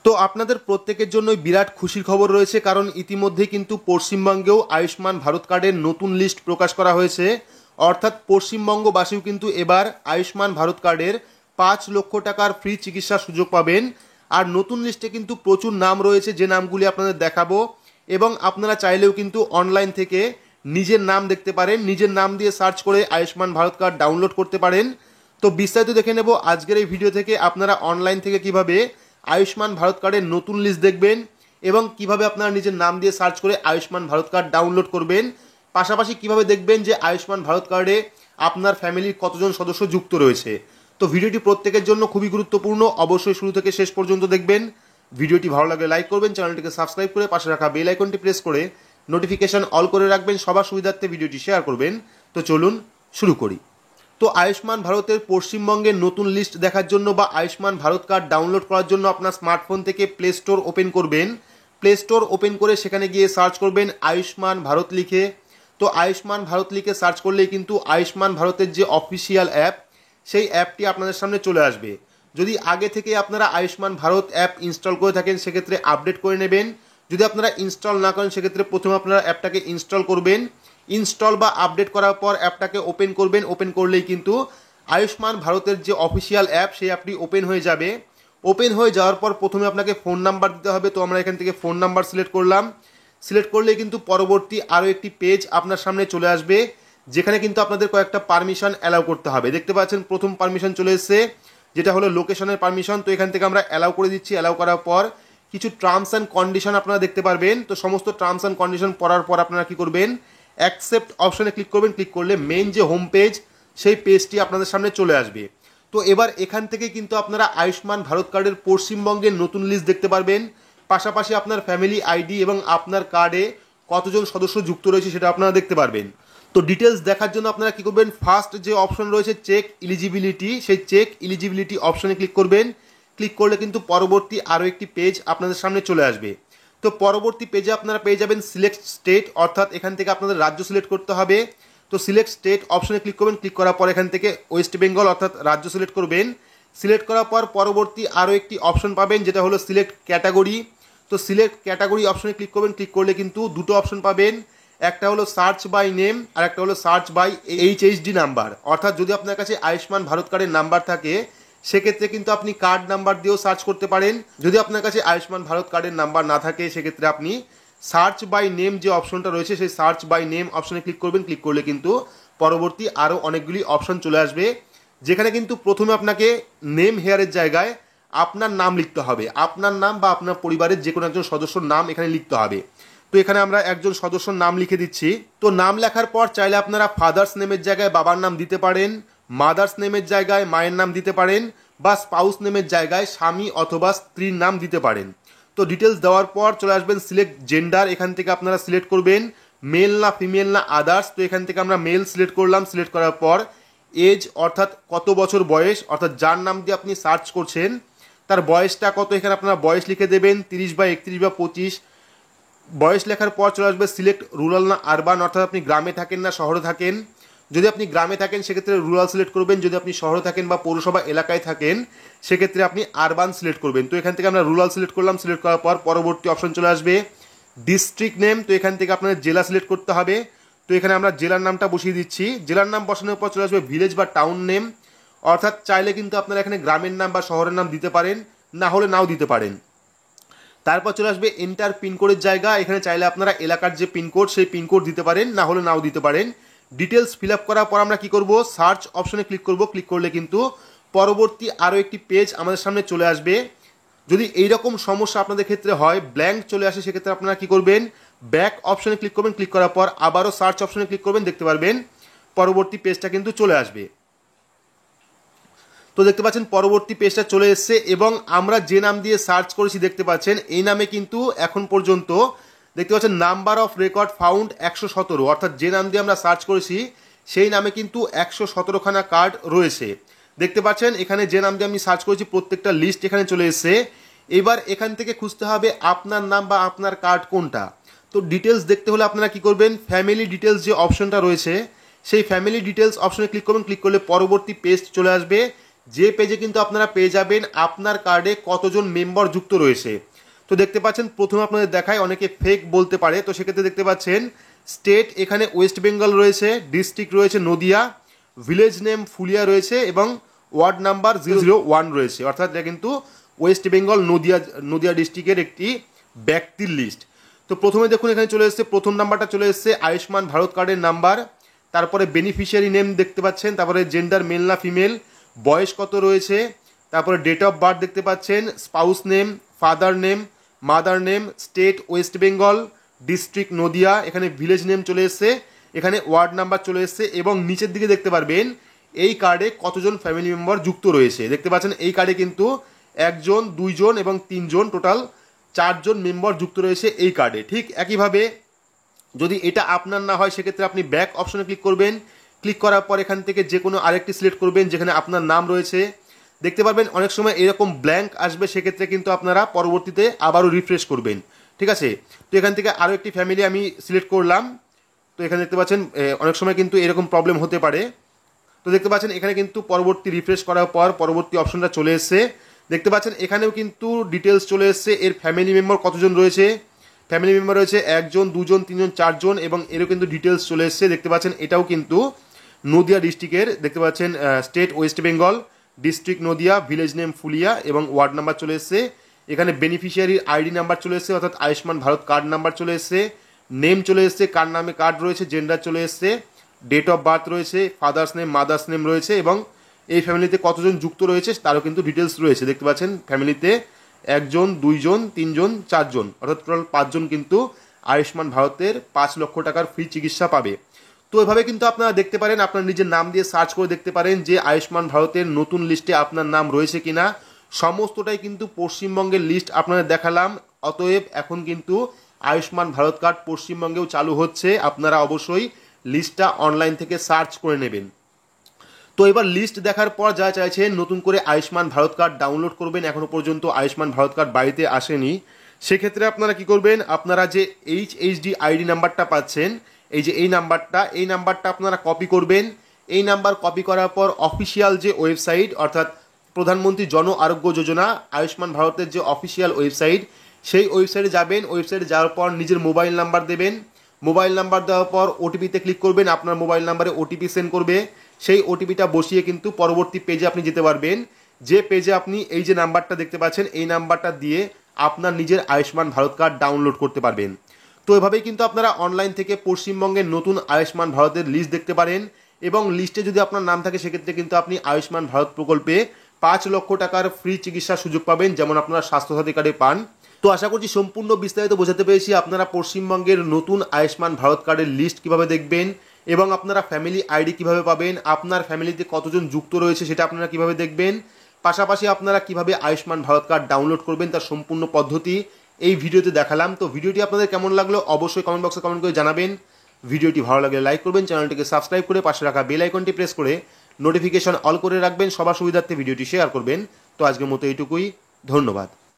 তো আপনাদের প্রত্যেকের জন্যই বিরাট খুশির খবর রয়েছে, কারণ ইতিমধ্যেই কিন্তু পশ্চিমবঙ্গেও আয়ুষ্মান ভারত কার্ডের নতুন লিস্ট প্রকাশ করা হয়েছে। অর্থাৎ পশ্চিমবঙ্গবাসীও কিন্তু এবার আয়ুষ্মান ভারত কার্ডের 5 লক্ষ টাকার ফ্রি চিকিৎসার সুযোগ পাবেন। আর নতুন লিস্টে কিন্তু প্রচুর নাম রয়েছে, যে নামগুলি আপনাদের দেখাবো, এবং আপনারা চাইলেও কিন্তু অনলাইন থেকে নিজের নাম দেখতে পারেন, নিজের নাম দিয়ে সার্চ করে আয়ুষ্মান ভারত কার্ড ডাউনলোড করতে পারেন। তো বিস্তারিত দেখে নেব আজকের এই ভিডিও থেকে, আপনারা অনলাইন থেকে কিভাবে আয়ুষ্মান ভারত কার্ডের নতুন লিস্ট দেখবেন এবং কিভাবে আপনারা নিজের নাম দিয়ে সার্চ করে আয়ুষ্মান ভারত কার্ড ডাউনলোড করবেন। পাশাপাশি কিভাবে দেখবেন যে আয়ুষ্মান ভারত কার্ডে আপনার ফ্যামিলির কতজন সদস্য যুক্ত রয়েছে। তো ভিডিওটি প্রত্যেকের জন্য খুবই গুরুত্বপূর্ণ, অবশ্যই শুরু থেকে শেষ পর্যন্ত দেখবেন। ভিডিওটি ভালো লাগলে লাইক করবেন, চ্যানেলটিকে সাবস্ক্রাইব করে পাশে রাখা বেল আইকনটি প্রেস করে নোটিফিকেশন অল করে রাখবেন, সবার সুবিধার্থে ভিডিওটি শেয়ার করবেন। তো চলুন শুরু করি। তো আয়ুষ্মান ভারতের পশ্চিমবঙ্গের নতুন লিস্ট দেখার জন্য বা আয়ুষ্মান ভারত কার্ড ডাউনলোড করার জন্য আপনার স্মার্টফোন থেকে প্লে স্টোর ওপেন করবেন। প্লে স্টোর ওপেন করে সেখানে গিয়ে সার্চ করবেন আয়ুষ্মান ভারত লিখে। তো আয়ুষ্মান ভারত লিখে সার্চ করলেই কিন্তু আয়ুষ্মান ভারতের যে অফিসিয়াল অ্যাপ, সেই অ্যাপটি আপনাদের সামনে চলে আসবে। যদি আগে থেকে আপনারা আয়ুষ্মান ভারত অ্যাপ ইনস্টল করে থাকেন সেক্ষেত্রে আপডেট করে নেবেন। যদি আপনারা ইনস্টল না করেন সেক্ষেত্রে প্রথমে আপনারা অ্যাপটাকে ইনস্টল করবেন। ইনস্টল বা আপডেট করার পর অ্যাপটাকে ওপেন করবেন। ওপেন করলেই কিন্তু আয়ুষ্মান ভারতের যে অফিসিয়াল অ্যাপ, সেই অ্যাপটি ওপেন হয়ে যাবে। ওপেন হয়ে যাওয়ার পর প্রথমে আপনাকে ফোন নাম্বার দিতে হবে। তো আমরা এখান থেকে ফোন নাম্বার সিলেক্ট করলাম। সিলেক্ট করলেই কিন্তু পরবর্তী আরও একটি পেজ আপনার সামনে চলে আসবে, যেখানে কিন্তু আপনাদের কয়েকটা পারমিশন অ্যালাউ করতে হবে। দেখতে পাচ্ছেন প্রথম পারমিশন চলে এসেছে, যেটা হলো লোকেশনের পারমিশন। তো এখান থেকে আমরা অ্যালাউ করে দিচ্ছি। অ্যালাউ করার পর কিছু টার্মস অ্যান্ড কন্ডিশন আপনারা দেখতে পারবেন। তো সমস্ত টার্মস অ্যান্ড কন্ডিশন পড়ার পর আপনারা কী করবেন, অ্যাকসেপ্ট অপশনে ক্লিক করবেন। ক্লিক করলে মেন যে হোম পেজ, সেই পেজটি আপনাদের সামনে চলে আসবে। তো এবার এখান থেকে কিন্তু আপনারা আয়ুষ্মান ভারত কার্ডের পশ্চিমবঙ্গের নতুন লিস্ট দেখতে পারবেন। পাশাপাশি আপনার ফ্যামিলি আইডি এবং আপনার কার্ডে কতজন সদস্য যুক্ত রয়েছে সেটা আপনারা দেখতে পারবেন। তো ডিটেলস দেখার জন্য আপনারা কী করবেন, ফার্স্ট যে অপশন রয়েছে চেক ইলিজিবিলিটি, সেই চেক ইলিজিবিলিটি অপশনে ক্লিক করবেন। ক্লিক করলে কিন্তু পরবর্তী আরও একটি পেজ আপনাদের সামনে চলে আসবে। তো পরবর্তী পেজে আপনারা পেয়ে যাবেন সিলেক্ট স্টেট, অর্থাৎ এখান থেকে আপনাদের রাজ্য সিলেক্ট করতে হবে। তো সিলেক্ট স্টেট অপশনে ক্লিক করবেন। ক্লিক করার পর এখান থেকে ওয়েস্ট বেঙ্গল অর্থাৎ রাজ্য সিলেক্ট করবেন। সিলেক্ট করার পর পরবর্তী আরও একটি অপশন পাবেন, যেটা হলো সিলেক্ট ক্যাটাগরি। তো সিলেক্ট ক্যাটাগরি অপশনে ক্লিক করবেন। ক্লিক করলে কিন্তু দুটো অপশন পাবেন, একটা হলো সার্চ বাই নেম আর একটা হলো সার্চ বাই এইচএইচডি নাম্বার। অর্থাৎ যদি আপনার কাছে আয়ুষ্মান ভারত কার্ডের নাম্বার থাকে সেক্ষেত্রে কিন্তু আপনি কার্ড নাম্বার দিয়েও সার্চ করতে পারেন। যদি আপনার কাছে আয়ুষ্মান ভারত কার্ডের নাম্বার না থাকে সেক্ষেত্রে আপনি সার্চ বাই নেম যে অপশনটা রয়েছে, সেই সার্চ বাই নেম অপশনে ক্লিক করবেন। ক্লিক করলে কিন্তু পরবর্তী আরও অনেকগুলি অপশন চলে আসবে, যেখানে কিন্তু প্রথমে আপনাকে নেম হেয়ারের জায়গায় আপনার নাম লিখতে হবে। আপনার নাম বা আপনার পরিবারের যে কোনো একজন সদস্যর নাম এখানে লিখতে হবে। তো এখানে আমরা একজন সদস্যর নাম লিখে দিচ্ছি। তো নাম লেখার পর চাইলে আপনারা ফাদার্স নেমের জায়গায় বাবার নাম দিতে পারেন, মাদার্স নেমের জায়গায় মায়ের নাম দিতে পারেন, বা স্পাউস নেমের জায়গায় স্বামী অথবা স্ত্রীর নাম দিতে পারেন। তো ডিটেলস দেওয়ার পর চলে আসবেন সিলেক্ট জেন্ডার। এখান থেকে আপনারা সিলেক্ট করবেন মেল না ফিমেল না আদার্স। তো এখান থেকে আমরা মেল সিলেক্ট করলাম। সিলেক্ট করার পর এজ, অর্থাৎ কত বছর বয়স, অর্থাৎ যার নাম দিয়ে আপনি সার্চ করছেন তার বয়সটা কত, এখানে আপনারা বয়স লিখে দেবেন 30 বা 31 বা 25। বয়স লেখার পর চলে আসবে সিলেক্ট রুরাল না আরবান, অর্থাৎ আপনি গ্রামে থাকেন না শহরে থাকেন। যদি আপনি গ্রামে থাকেন সেক্ষেত্রে রুরাল সিলেক্ট করবেন। যদি আপনি শহরে থাকেন বা পৌরসভা এলাকায় থাকেন সেক্ষেত্রে আপনি আরবান সিলেক্ট করবেন। তো এখান থেকে আমরা রুরাল সিলেক্ট করলাম। সিলেক্ট করার পর পরবর্তী অপশন চলে আসবে ডিস্ট্রিক্ট নেম। তো এখান থেকে আপনাদের জেলা সিলেক্ট করতে হবে। তো এখানে আমরা জেলার নামটা বসিয়ে দিচ্ছি। জেলার নাম বসানোর পর চলে আসবে ভিলেজ বা টাউন নেম, অর্থাৎ চাইলে কিন্তু আপনারা এখানে গ্রামের নাম বা শহরের নাম দিতে পারেন, না হলে নাও দিতে পারেন। তারপর চলে আসবে এন্টার পিনকোডের জায়গা। এখানে চাইলে আপনারা এলাকার যে পিনকোড সেই পিনকোড দিতে পারেন, না হলে নাও দিতে পারেন। ডিটেলস ফিল আপ করার পর আমরা কি করব, সার্চ অপশনে ক্লিক করব। ক্লিক করলে কিন্তু পরবর্তী আরও একটি পেজ আমাদের সামনে চলে আসবে। যদি এইরকম সমস্যা আপনাদের ক্ষেত্রে হয়, ব্ল্যাঙ্ক চলে আসে, সেক্ষেত্রে আপনারা কি করবেন, ব্যাক অপশনে ক্লিক করবেন। ক্লিক করার পর আবারও সার্চ অপশনে ক্লিক করবেন। দেখতে পারবেন পরবর্তী পেজটা কিন্তু চলে আসবে। তো দেখতে পাচ্ছেন পরবর্তী পেজটা চলে এসেছে এবং আমরা যে নাম দিয়ে সার্চ করেছি দেখতে পাচ্ছেন এই নামে কিন্তু এখন পর্যন্ত দেখতে পাচ্ছেন নাম্বার অফ রেকর্ড ফাউন্ড 117, অর্থাৎ যে নাম দিয়ে আমরা সার্চ করেছি সেই নামে কিন্তু 117খানা কার্ড রয়েছে। দেখতে পাচ্ছেন এখানে যে নাম দিয়ে আমি সার্চ করেছি প্রত্যেকটা লিস্ট এখানে চলে এসেছে। এবার এখান থেকে খুঁজতে হবে আপনার নাম বা আপনার কার্ড কোনটা। তো ডিটেলস দেখতে হলে আপনারা কি করবেন, ফ্যামিলি ডিটেলস যে অপশনটা রয়েছে সেই ফ্যামিলি ডিটেলস অপশনে ক্লিক করবেন। ক্লিক করলে পরবর্তী পেজ চলে আসবে, যে পেজে কিন্তু আপনারা পেয়ে যাবেন আপনার কার্ডে কতজন মেম্বার যুক্ত রয়েছে। তো দেখতে পাচ্ছেন প্রথমে আপনাদের দেখায়, অনেকে ফেক বলতে পারে, তো সেক্ষেত্রে দেখতে পাচ্ছেন স্টেট এখানে ওয়েস্ট বেঙ্গল রয়েছে, ডিস্ট্রিক্ট রয়েছে নদিয়া, ভিলেজ নেম ফুলিয়া রয়েছে এবং ওয়ার্ড নাম্বার 001 রয়েছে, অর্থাৎ এটা কিন্তু ওয়েস্ট বেঙ্গল নদিয়া ডিস্ট্রিক্টের একটি ব্যক্তির লিস্ট। তো প্রথমে দেখুন এখানে চলে এসেছে, প্রথম নাম্বারটা চলে এসেছে আয়ুষ্মান ভারত কার্ডের নাম্বার, তারপরে বেনিফিশিয়ারি নেম দেখতে পাচ্ছেন, তারপরে জেন্ডার মেল না ফিমেল, বয়স কত রয়েছে, তারপরে ডেট অফ বার্থ দেখতে পাচ্ছেন, spouse name, father name, mother name, state West Bengal, district Nadia, এখানে ভিলেজ নেম চলে এসছে, এখানে ওয়ার্ড নাম্বার চলে এসছে এবং নিচের দিকে দেখতে পারবেন এই কার্ডে কতজন ফ্যামিলি মেম্বার যুক্ত রয়েছে। দেখতে পাচ্ছেন এই কার্ডে কিন্তু 1 জন 2 জন এবং 3 জন, টোটাল 4 জন মেম্বার যুক্ত রয়েছে এই কার্ডে। ঠিক একইভাবে যদি এটা আপনার না হয় সেক্ষেত্রে আপনি ব্যাক অপশনে ক্লিক করবেন, ক্লিক করার পর এখান থেকে যে কোনো আরেকটি সিলেক্ট করবেন যেখানে আপনার নাম রয়েছে। দেখতে পারবেন অনেক সময় এরকম ব্ল্যাঙ্ক আসবে, সেক্ষেত্রে কিন্তু আপনারা পরবর্তীতে আবারও রিফ্রেশ করবেন। ঠিক আছে, তো এখান থেকে আরও একটি ফ্যামিলি আমি সিলেক্ট করলাম। তো এখানে দেখতে পাচ্ছেন অনেক সময় কিন্তু এরকম প্রবলেম হতে পারে। তো দেখতে পাচ্ছেন এখানে কিন্তু পরবর্তী রিফ্রেশ করার পর পরবর্তী অপশনটা চলে এসছে। দেখতে পাচ্ছেন এখানেও কিন্তু ডিটেলস চলে এসছে, এর ফ্যামিলি মেম্বার কতজন রয়েছে। ফ্যামিলি মেম্বার রয়েছে 1 জন 2 জন 3 জন 4 জন এবং এরও কিন্তু ডিটেলস চলে এসছে। দেখতে পাচ্ছেন এটাও কিন্তু নদিয়া ডিস্ট্রিক্টের, দেখতে পাচ্ছেন state West Bengal, district Nadia, village name Phulia এবং ওয়ার্ড নাম্বার চলে এসছে। এখানে বেনিফিশিয়ারির আইডি নাম্বার চলে এসছে, অর্থাৎ আয়ুষ্মান ভারত কার্ড নাম্বার চলে এসছে, নেম চলে এসছে, কার নামে কার্ড রয়েছে, জেন্ডার চলে এসছে, ডেট অফ বার্থ রয়েছে, ফাদার্স নেম মাদার্স নেম রয়েছে এবং এই ফ্যামিলিতে কতজন যুক্ত রয়েছে তারও কিন্তু ডিটেলস রয়েছে। দেখতে পাচ্ছেন ফ্যামিলিতে 1 জন 2 জন 3 জন 4 জন, অর্থাৎ টোটাল 5 জন কিন্তু আয়ুষ্মান ভারতের 5 লক্ষ টাকার ফ্রি চিকিৎসা পাবে। তো এভাবে কিন্তু আপনারা দেখতে পারেন, আপনার নিজের নাম দিয়ে সার্চ করে দেখতে পারেন যে আয়ুষ্মান ভারতের নতুন লিস্টে আপনার নাম রয়েছে কিনা। সমস্তটাই কিন্তু পশ্চিমবঙ্গের লিস্ট আপনাদের দেখালাম। অতএব এখন কিন্তু আয়ুষ্মান ভারত কার্ড পশ্চিমবঙ্গেও চালু হচ্ছে, আপনারা অবশ্যই লিস্টটা অনলাইন থেকে সার্চ করে নেবেন। তো এবার লিস্ট দেখার পর যা চাইছেন নতুন করে আয়ুষ্মান ভারত কার্ড ডাউনলোড করবেন, এখনো পর্যন্ত আয়ুষ্মান ভারত কার্ড বাড়িতে আসেনি, সেক্ষেত্রে আপনারা কি করবেন, আপনারা যে এইচএইচডি আইডি নাম্বারটা পাচ্ছেন, এই যে এই নাম্বারটা আপনারা কপি করবেন। এই নাম্বার কপি করার পর অফিসিয়াল যে ওয়েবসাইট, অর্থাৎ প্রধানমন্ত্রী জন আরোগ্য যোজনা আয়ুষ্মান ভারতের যে অফিসিয়াল ওয়েবসাইট, সেই ওয়েবসাইটে যাবেন। ওয়েবসাইটে যাওয়ার পর নিজের মোবাইল নাম্বার দেবেন, মোবাইল নাম্বার দেওয়ার পর ওটিপিতে ক্লিক করবেন, আপনার মোবাইল নাম্বারে ওটিপি সেন্ড করবে। সেই ওটিপিটা বসিয়ে কিন্তু পরবর্তী পেজে আপনি যেতে পারবেন, যে পেজে আপনি এই যে নাম্বারটা দেখতে পাচ্ছেন এই নাম্বারটা দিয়ে আপনার নিজের আয়ুষ্মান ভারত কার্ড ডাউনলোড করতে পারবেন। তো এভাবেই কিন্তু আপনারা অনলাইন থেকে পশ্চিমবঙ্গের নতুন আয়ুষ্মান ভারতের লিস্ট দেখতে পারেন এবং লিস্টে যদি আপনার নাম থাকে সেক্ষেত্রে কিন্তু আপনি আয়ুষ্মান ভারত প্রকল্পে 5 লক্ষ টাকার ফ্রি চিকিৎসার সুযোগ পাবেন, যেমন আপনারা স্বাস্থ্যসাথী কার্ডে পান। তো আশা করছি সম্পূর্ণ বিস্তারিত বোঝাতে পেরেছি। আপনারা পশ্চিমবঙ্গের নতুন আয়ুষ্মান ভারত কার্ডের লিস্ট কিভাবে দেখবেন এবং আপনারা ফ্যামিলি আইডি কিভাবে পাবেন, আপনার ফ্যামিলিতে কতজন যুক্ত রয়েছে সেটা আপনারা কিভাবে দেখবেন, পাশাপাশি আপনারা কিভাবে আয়ুষ্মান ভারত কার্ড ডাউনলোড করবেন তার সম্পূর্ণ পদ্ধতি এই ভিডিওতে দেখালাম। তো ভিডিওটি আপনাদের কেমন লাগলো অবশ্যই কমেন্ট বক্সে কমেন্ট করে জানাবেন। ভিডিওটি ভালো লাগলে লাইক করবেন, চ্যানেলটিকে সাবস্ক্রাইব করে পাশে রাখা বেল আইকনটি প্রেস করে নোটিফিকেশন অল করে রাখবেন, সবার সুবিধার্থে ভিডিওটি শেয়ার করবেন। তো আজকের মতো এইটুকুই, ধন্যবাদ।